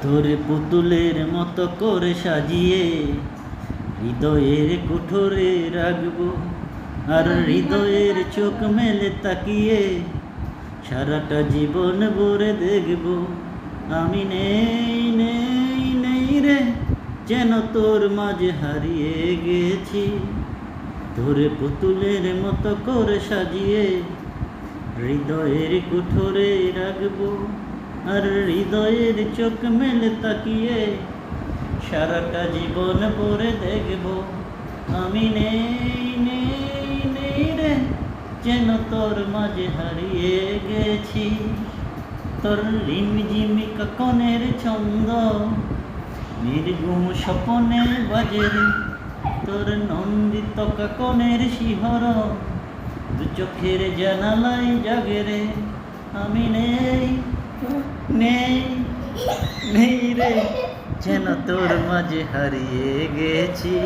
তোরে পুতুলের মতো করে সাজিয়ে হৃদয়ের কুঠোরে রাখবো, আর হৃদয়ের চোখ মেলে তাকিয়ে সারাটা জীবন ভরে দেখবো। আমি নেই নেই নেই রে, যেন তোর মাঝে হারিয়ে গেছি। তোরে পুতুলের মতো করে সাজিয়ে হৃদয়ের কুঠোরে রাখবো, আর হৃদয়ের চোখ মেলে তাকিয়ে সারাটা জীবন ভরে দেখবো। আমি নেই নেই নেই রে, যেন তোর মাঝে হারিয়ে গেছি। তোর রিমঝিমি কাকনের ছন্দ নির্গুম স্বপনে বাজে রে, তোর নন্দিত কাকনের শিহরণ দু চোখের জানালায় জাগে রে। আমি নেই নেই নেই রে, যেন তোর মাঝে হারিয়ে গেছি।